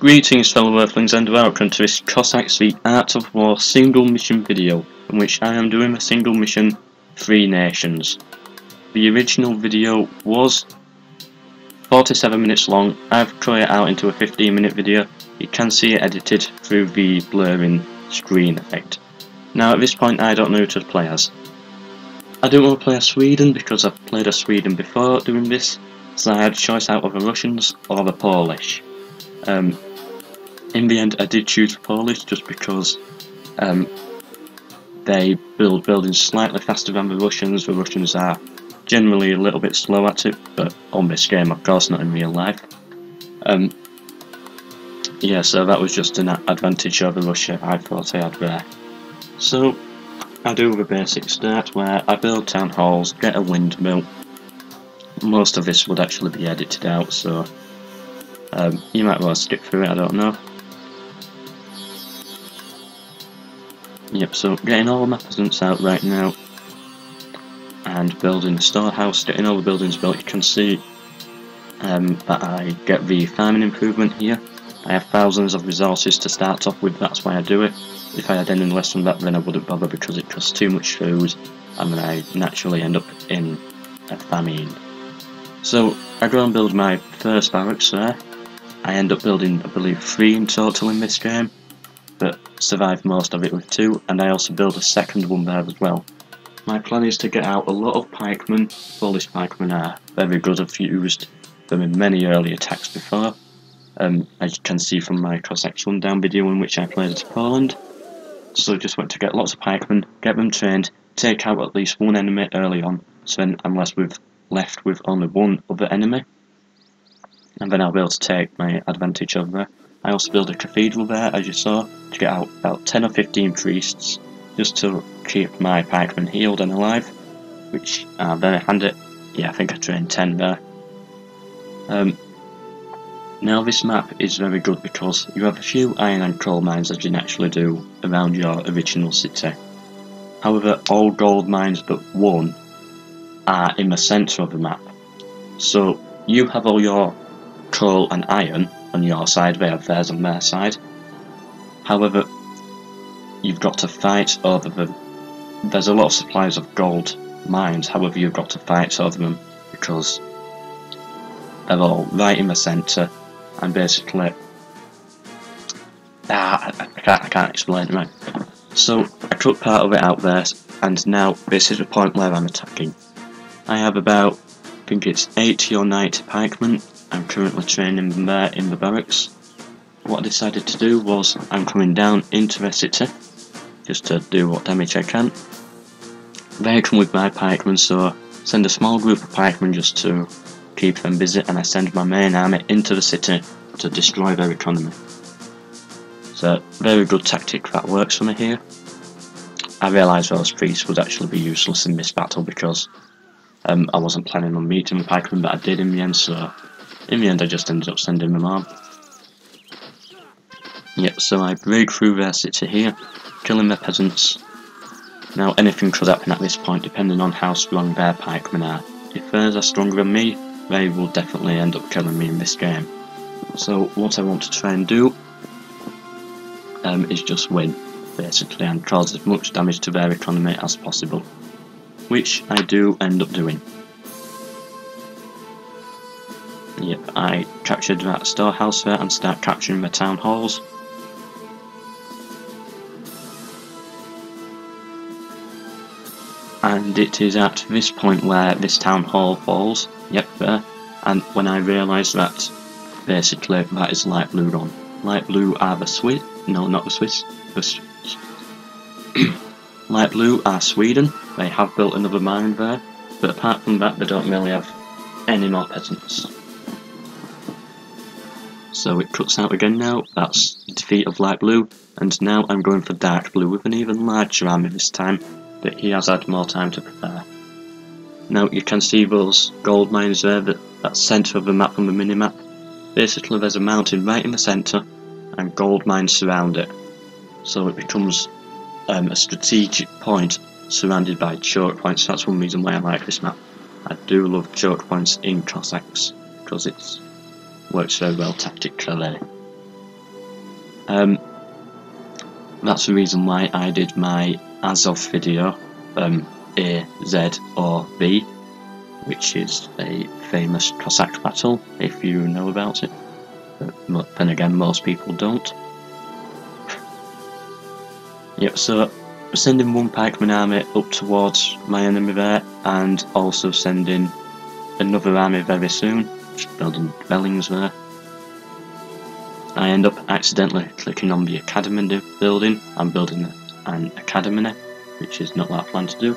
Greetings fellow earthlings and welcome to this Cossacks the Art of War single mission video in which I am doing a single mission 3 nations. The original video was 47 minutes long. I've cut it out into a 15-minute video. You can see it edited through the blurring screen effect. Now at this point I don't know who to play as. I don't want to play as Sweden because I've played as Sweden before doing this, so I had a choice out of the Russians or the Polish. In the end I did choose Polish just because they build buildings slightly faster than the Russians. The Russians are generally a little bit slow at it, but on this game of course, not in real life. Yeah, so that was just an advantage over Russia I thought I had there. So I do the basic start where I build town halls, get a windmill. Most of this would actually be edited out, so you might well skip through it, I don't know. Yep, so getting all my peasants out right now and building the storehouse, getting all the buildings built. You can see that I get the farming improvement here. I have thousands of resources to start off with, that's why I do it. If I had any less than that then I wouldn't bother because it costs too much food and then I naturally end up in a famine. So I go and build my first barracks there. I end up building, I believe, 3 in total in this game, but survive most of it with 2, and I also build a second one there as well. My plan is to get out a lot of pikemen. Polish pikemen are very good. I've used them in many early attacks before, as you can see from my Cossacks rundown video in which I played as Poland. So just want to get lots of pikemen, get them trained, take out at least one enemy early on, so then I'm left with only one other enemy, and then I'll be able to take my advantage over there. I also build a cathedral there, as you saw, to get out about 10 or 15 priests, just to keep my pikemen healed and alive, which are very handy. Yeah, I think I trained 10 there. Now this map is very good because you have a few iron and coal mines as you naturally do around your original city. However, all gold mines but one are in the centre of the map. So you have all your coal and iron on your side, they have theirs on their side. However, you've got to fight over them. There's a lot of supplies of gold mines, however you've got to fight over them because they're all right in the centre and basically I can't explain it right. So I took part of it out there, and now this is the point where I'm attacking. I have about, I think it's 80 or 90 pikemen. I'm currently training them there in the barracks. What I decided to do was I'm coming down into the city just to do what damage I can. They come with my pikemen, so send a small group of pikemen just to keep them busy, and I send my main army into the city to destroy their economy. So very good tactic that works for me here. I realised those priests would actually be useless in this battle because I wasn't planning on meeting the pikemen, but I did in the end, so in the end I just ended up sending them on. Yep, so I break through their city here, killing their peasants. Now anything could happen at this point depending on how strong their pikemen are. If theirs are stronger than me, they will definitely end up killing me in this game. So what I want to try and do is just win, basically, and cause as much damage to their economy as possible, which I do end up doing. Yep, I captured that storehouse there and start capturing the town halls. And it is at this point where this town hall falls. Yep, there. And when I realise that basically that is light blue on. Light blue are the Swiss. No, not the Swiss. Light blue are Sweden. They have built another mine there, but apart from that they don't really have any more peasants. So it cuts out again now. That's the defeat of light blue, and now I'm going for dark blue with an even larger army this time, but he has had more time to prepare. Now you can see those gold mines there, that centre of the map on the mini-map. Basically there's a mountain right in the centre and gold mines surround it. So it becomes a strategic point surrounded by choke points. That's one reason why I like this map. I do love choke points in Cossacks because it works very well tactically. That's the reason why I did my Azov video, A, Z or V, which is a famous Cossack battle, if you know about it. But then again, most people don't. Yep, so sending one pikeman army up towards my enemy there, and also sending another army very soon, just building dwellings there. I end up accidentally clicking on the academy building. I'm building an academy, which is not what I plan to do.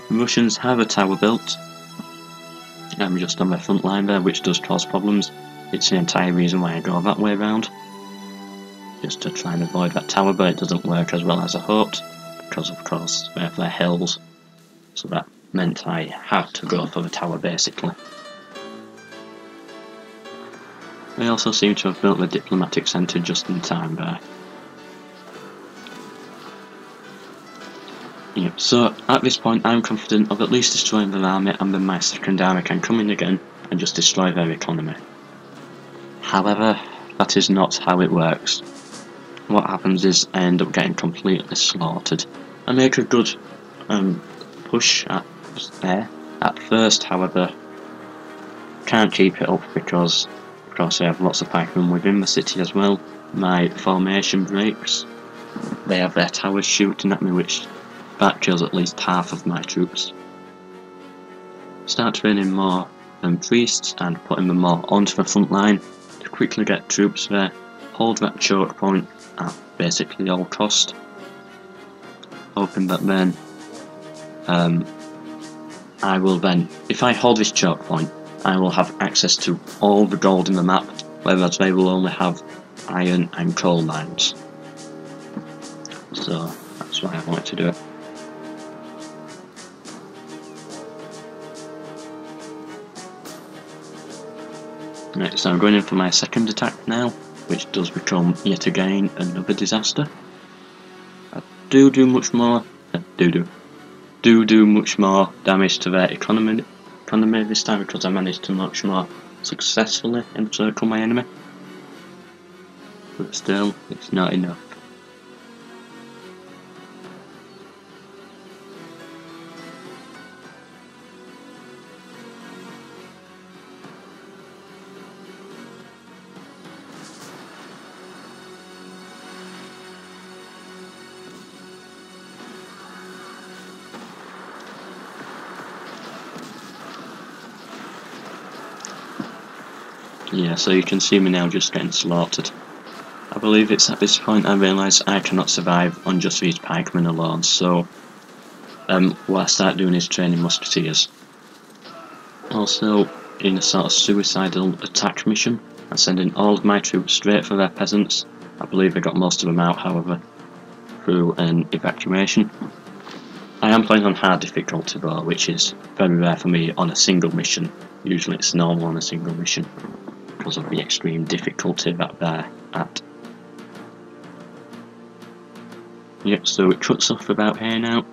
The Russians have a tower built. I'm just on my front line there, which does cause problems. It's the entire reason why I go that way around, just to try and avoid that tower, but it doesn't work as well as I hoped, because of course they have their hills, so that meant I had to go for the tower basically. They also seem to have built the diplomatic centre just in time there. Yep, so at this point I'm confident of at least destroying their army, and then my second army can come in again and just destroy their economy. However, that is not how it works. What happens is I end up getting completely slaughtered. I make a good push at first, however, can't keep it up because of course I have lots of pikemen within the city as well. My formation breaks. They have their towers shooting at me, which that kills at least half of my troops. Start training more priests and putting them more onto the front line to quickly get troops there. Hold that choke point at basically all cost. Hoping that then I will then, if I hold this choke point, I will have access to all the gold in the map, whereas they will only have iron and coal mines. So that's why I wanted to do it. Right, so I'm going in for my second attack now, which does become yet again another disaster. I do much more damage to their economy this time, because I managed to much more successfully encircle my enemy. But still, it's not enough. Yeah, so you can see me now just getting slaughtered. I believe it's at this point I realise I cannot survive on just these pikemen alone, so what I start doing is training musketeers. Also, in a sort of suicidal attack mission, I'm sending all of my troops straight for their peasants. I believe I got most of them out, however, through an evacuation. I am playing on hard difficulty though, which is very rare for me on a single mission. Usually it's normal on a single mission, because of the extreme difficulty that they're at. Yep, so it cuts off about here now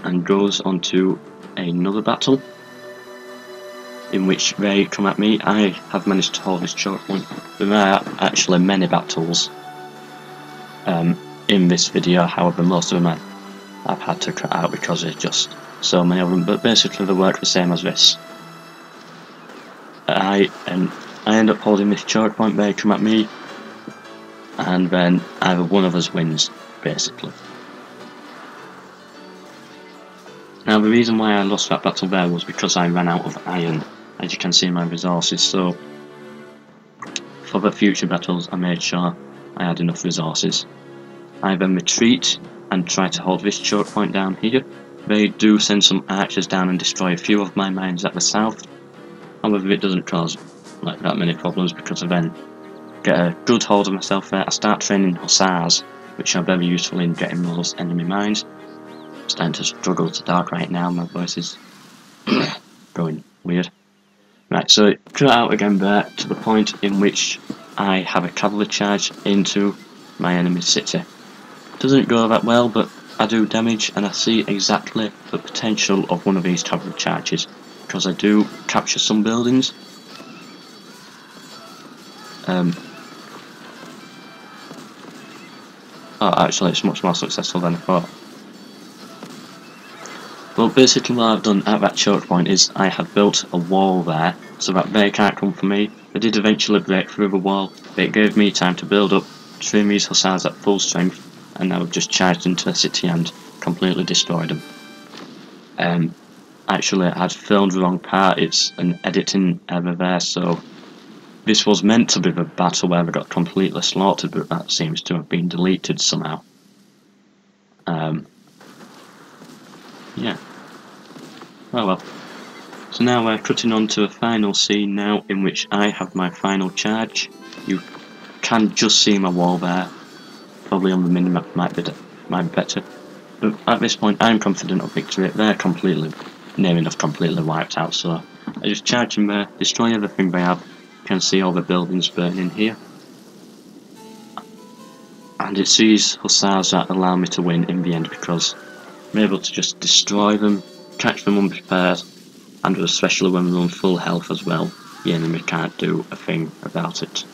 and goes on to another battle in which they come at me. I have managed to hold this choke point. There are actually many battles in this video, however most of them I've had to cut out because there's just so many of them, but basically they work the same as this. I end up holding this choke point, they come at me, and then either one of us wins, basically. Now the reason why I lost that battle there was because I ran out of iron, as you can see in my resources, so for the future battles I made sure I had enough resources. I then retreat and try to hold this choke point down here. They do send some archers down and destroy a few of my mines at the south. However, it doesn't cause like that many problems because I then get a good hold of myself there. I start training hussars, which are very useful in getting those enemy mines. I'm starting to struggle to talk right now, my voice is going weird. Right, so it cut out again there to the point in which I have a cavalry charge into my enemy's city. Doesn't go that well, but I do damage, and I see exactly the potential of one of these cavalry charges, because I do capture some buildings. Oh, actually it's much more successful than I thought. Well, basically what I've done at that choke point is I had built a wall there, so that they can't come for me. They did eventually break through the wall, but it gave me time to build up, train these hussars at full strength, and now I've just charged into the city and completely destroyed them. Actually, I'd filmed the wrong part, it's an editing error there, so this was meant to be the battle where I got completely slaughtered, but that seems to have been deleted somehow. Yeah. Oh well. So now we're cutting on to a final scene now, in which I have my final charge. You can just see my wall there. Probably on the minimap might be better. But at this point I'm confident of victory. They're completely, near enough completely wiped out, so I just charge them there, destroy everything they have. You can see all the buildings burning here. And it's these hussars that allow me to win in the end, because I'm able to just destroy them, catch them unprepared, and especially when we're on full health as well, the enemy can't do a thing about it.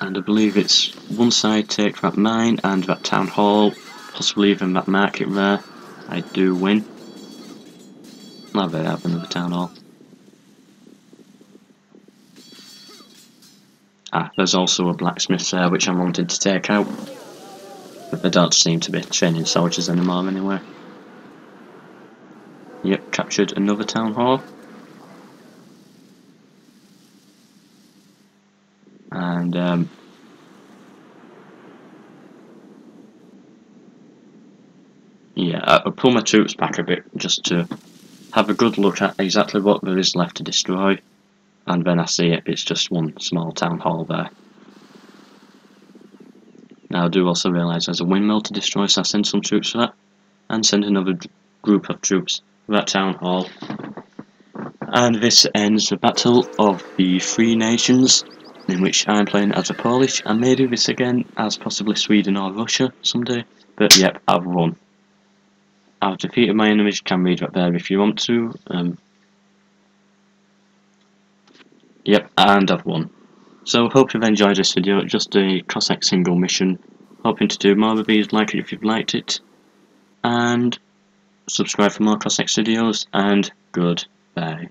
And I believe it's one side take that mine and that town hall, possibly even that market there. I do win. Now they have another town hall. Ah, there's also a blacksmith there which I'm wanting to take out. But they don't seem to be training soldiers anymore anyway. Yep, captured another town hall. And yeah, I'll pull my troops back a bit just to have a good look at exactly what there is left to destroy. And then I see it, it's just one small town hall there. Now I do also realise there's a windmill to destroy, so I send some troops for that, and send another group of troops for that town hall. And this ends the battle of the Three Nations, in which I'm playing as a Polish. I may do this again as possibly Sweden or Russia someday, but yep, I've won. I've defeated my enemies, you can read that there if you want to. Yep, and I've won. So hope you've enjoyed this video, just a Cossack single mission. Hoping to do more of these, like it if you've liked it. And subscribe for more Cossacks videos, and goodbye.